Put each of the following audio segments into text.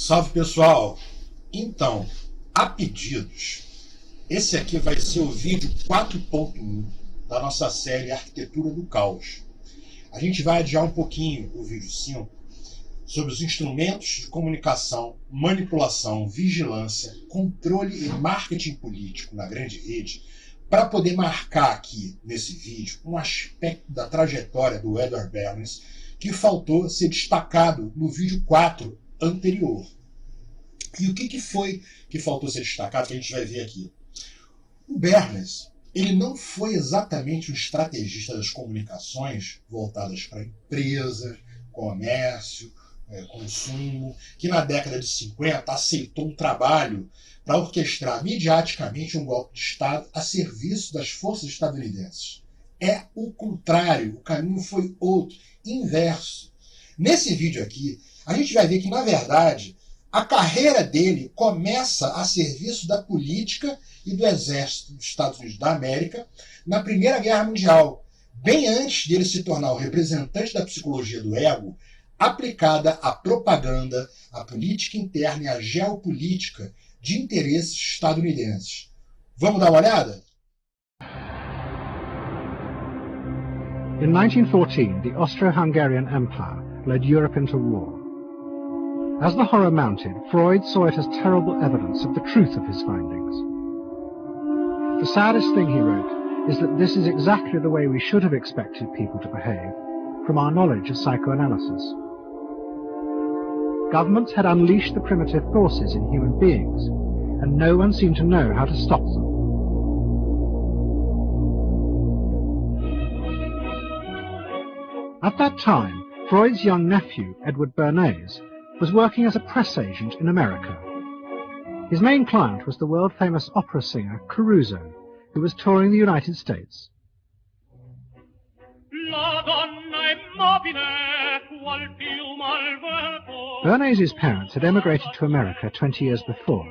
Salve pessoal! Então, a pedidos, esse aqui vai ser o vídeo 4.1 da nossa série Arquitetura do Caos. A gente vai adiar um pouquinho o vídeo 5 sobre os instrumentos de comunicação, manipulação, vigilância, controle e marketing político na grande rede, para poder marcar aqui nesse vídeo um aspecto da trajetória do Edward Bernays que faltou ser destacado no vídeo 4 anterior. E o que foi que faltou ser destacado, que a gente vai ver aqui? O Bernays, ele não foi exatamente um estrategista das comunicações voltadas para empresas, comércio, consumo, que na década de 50 aceitou um trabalho para orquestrar mediaticamente um golpe de Estado a serviço das forças estadunidenses. É o contrário, o caminho foi outro, inverso. Nesse vídeo aqui, a gente vai ver que, na verdade, a carreira dele começa a serviço da política e do exército dos Estados Unidos da América na Primeira Guerra Mundial, bem antes dele se tornar o representante da psicologia do ego, aplicada à propaganda, à política interna e à geopolítica de interesses estadunidenses. Vamos dar uma olhada? In 1914, the Austro-Hungarian Empire led Europe into war. As the horror mounted, Freud saw it as terrible evidence of the truth of his findings. The saddest thing, he wrote, is that this is exactly the way we should have expected people to behave from our knowledge of psychoanalysis. Governments had unleashed the primitive forces in human beings, and no one seemed to know how to stop them. At that time, Freud's young nephew, Edward Bernays, was working as a press agent in America. His main client was the world-famous opera singer Caruso, who was touring the United States. Bernays' parents had emigrated to America 20 years before,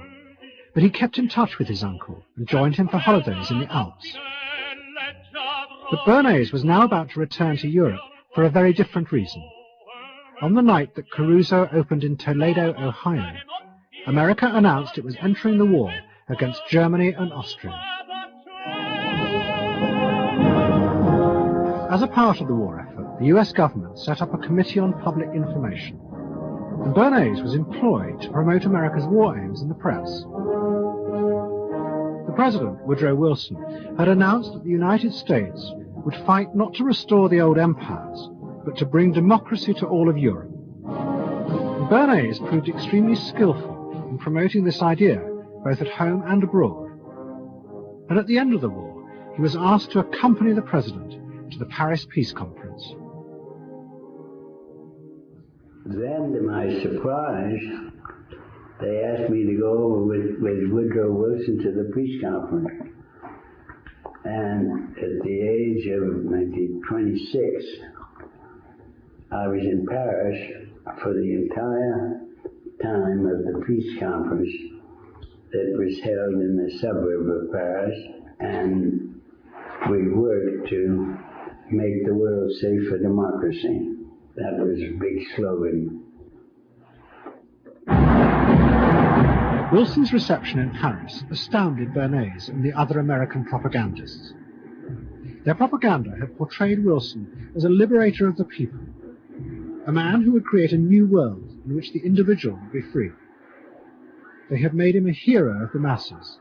but he kept in touch with his uncle and joined him for holidays in the Alps. But Bernays was now about to return to Europe for a very different reason. On the night that Caruso opened in Toledo, Ohio, America announced it was entering the war against Germany and Austria. As a part of the war effort, the US government set up a Committee on Public Information, and Bernays was employed to promote America's war aims in the press. The President, Woodrow Wilson, had announced that the United States would fight not to restore the old empires, but to bring democracy to all of Europe. And Bernays proved extremely skillful in promoting this idea, both at home and abroad. And at the end of the war, he was asked to accompany the President to the Paris Peace Conference. Then, to my surprise, they asked me to go over with Woodrow Wilson to the peace conference. And at the age of 26, I was in Paris for the entire time of the peace conference that was held in the suburb of Paris, and we worked to make the world safe for democracy. That was a big slogan. Wilson's reception in Paris astounded Bernays and the other American propagandists. Their propaganda had portrayed Wilson as a liberator of the people, a man who would create a new world in which the individual would be free. They had made him a hero of the masses.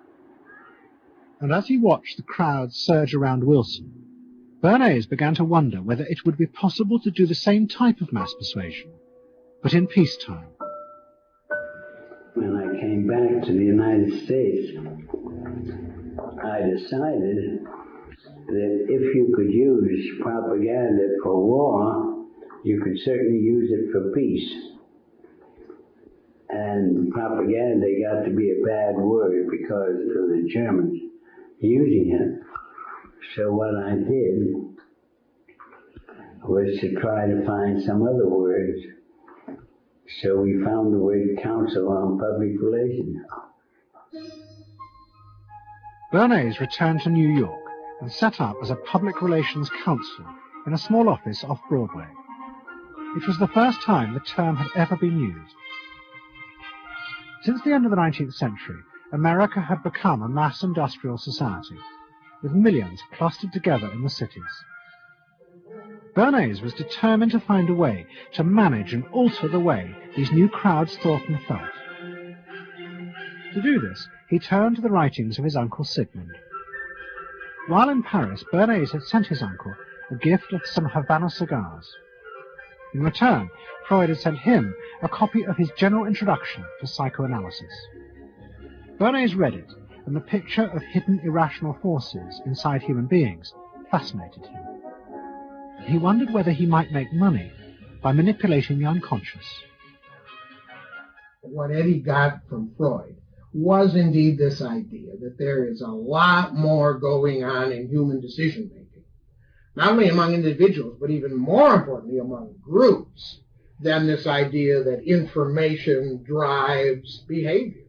And as he watched the crowds surge around Wilson, Bernays began to wonder whether it would be possible to do the same type of mass persuasion, but in peacetime. When I came back to the United States, I decided that if you could use propaganda for war, you could certainly use it for peace. And propaganda got to be a bad word because of the Germans using it. So what I did was to try to find some other words. So we found the word Council on Public Relations. Bernays returned to New York and set up as a public relations counsel in a small office off Broadway. It was the first time the term had ever been used. Since the end of the 19th century, America had become a mass industrial society, with millions clustered together in the cities. Bernays was determined to find a way to manage and alter the way these new crowds thought and felt. To do this, he turned to the writings of his uncle Sigmund. While in Paris, Bernays had sent his uncle a gift of some Havana cigars. In return, Freud had sent him a copy of his general introduction to psychoanalysis. Bernays read it, and the picture of hidden irrational forces inside human beings fascinated him. He wondered whether he might make money by manipulating the unconscious. What Eddie got from Freud was indeed this idea that there is a lot more going on in human decision-making, not only among individuals, but even more importantly among groups, than this idea that information drives behavior.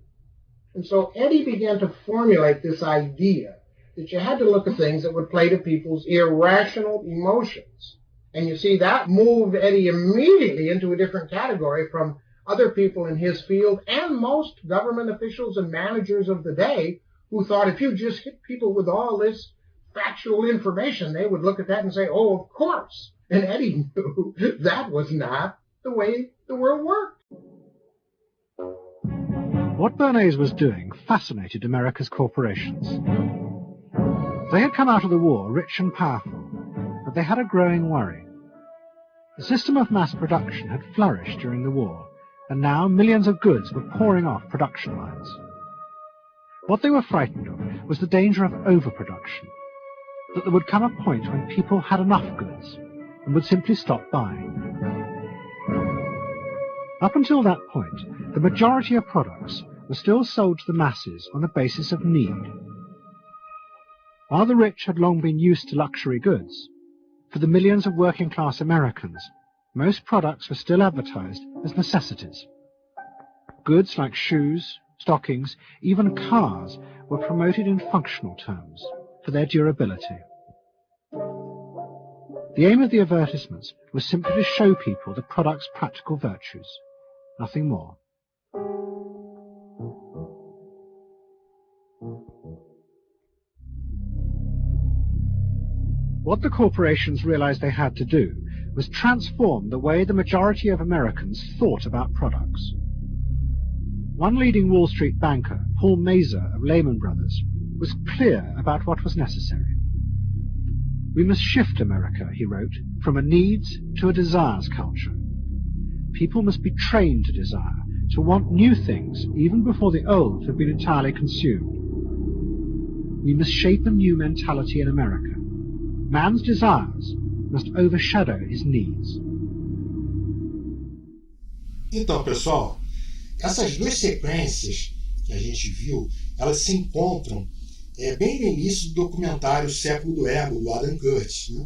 And so Eddie began to formulate this idea that you had to look at things that would play to people's irrational emotions. And you see, that moved Eddie immediately into a different category from other people in his field and most government officials and managers of the day who thought if you just hit people with all this factual information, they would look at that and say, oh, of course. And Eddie knew that was not the way the world worked. What Bernays was doing fascinated America's corporations. They had come out of the war rich and powerful, but they had a growing worry. The system of mass production had flourished during the war, and now millions of goods were pouring off production lines. What they were frightened of was the danger of overproduction, that there would come a point when people had enough goods and would simply stop buying. Up until that point, the majority of products were still sold to the masses on the basis of need. While the rich had long been used to luxury goods, for the millions of working-class Americans, most products were still advertised as necessities. Goods like shoes, stockings, even cars were promoted in functional terms for their durability. The aim of the advertisements was simply to show people the product's practical virtues, nothing more. What the corporations realized they had to do was transform the way the majority of Americans thought about products. One leading Wall Street banker, Paul Mazur of Lehman Brothers, was clear about what was necessary. We must shift America, he wrote, from a needs to a desires culture. People must be trained to desire, to want new things even before the old have been entirely consumed. We must shape a new mentality in America. Man's desires must overshadow his needs. Então, pessoal, essas duas sequências que a gente viu, elas se encontram bem no início do documentário Século do Ego, do Adam Curtis, né?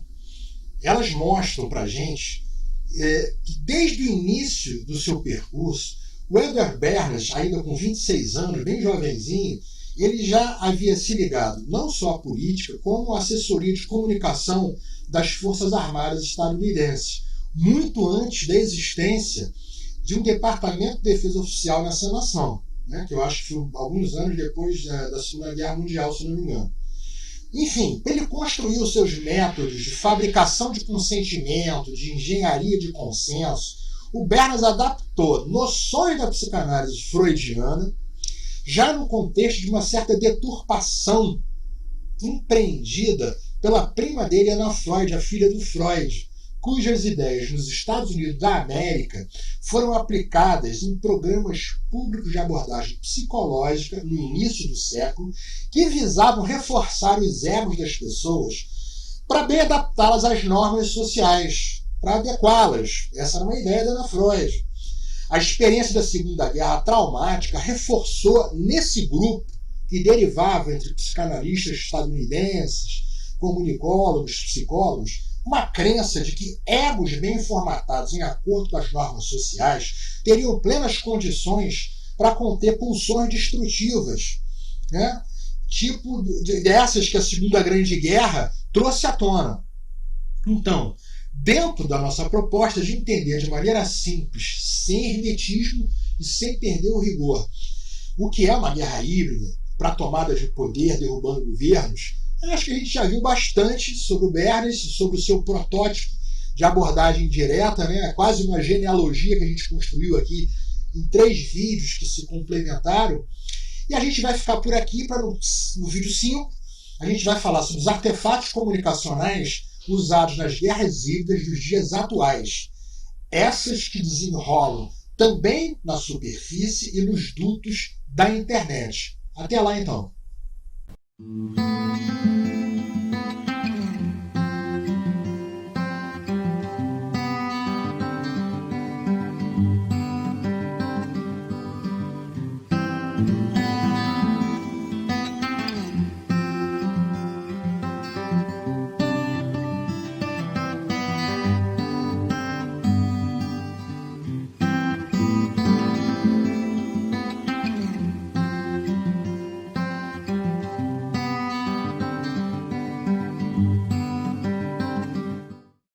Elas mostram para a gente que desde o início do seu percurso, o Edward Bernays, ainda com 26 anos, bem jovenzinho, ele já havia se ligado não só à política, como à assessoria de comunicação das Forças Armadas estadunidenses, muito antes da existência de um departamento de defesa oficial nessa nação, né, que eu acho que foi alguns anos depois da Segunda Guerra Mundial, se não me engano. Enfim, ele construiu seus métodos de fabricação de consentimento, de engenharia de consenso. O Bernays adaptou noções da psicanálise freudiana, já no contexto de uma certa deturpação empreendida pela prima dele, Ana Freud, a filha do Freud, cujas ideias nos Estados Unidos da América foram aplicadas em programas públicos de abordagem psicológica no início do século, que visavam reforçar os egos das pessoas para bem adaptá-las às normas sociais, para adequá-las. Essa era uma ideia da Ana Freud. A experiência da Segunda Guerra traumática reforçou nesse grupo, que derivava entre psicanalistas estadunidenses, comunicólogos, psicólogos, uma crença de que egos bem formatados em acordo com as normas sociais teriam plenas condições para conter pulsões destrutivas, né? Tipo dessas que a Segunda Grande Guerra trouxe à tona. Então, dentro da nossa proposta de entender de maneira simples, sem hermetismo e sem perder o rigor, o que é uma guerra híbrida para tomada de poder, derrubando governos, eu acho que a gente já viu bastante sobre o Bernays, sobre o seu protótipo de abordagem direta, né? Quase uma genealogia que a gente construiu aqui em 3 vídeos que se complementaram. E a gente vai ficar por aqui para no vídeo 5, a gente vai falar sobre os artefatos comunicacionais usados nas guerras híbridas dos dias atuais. Essas que desenrolam também na superfície e nos dutos da internet. Até lá, então.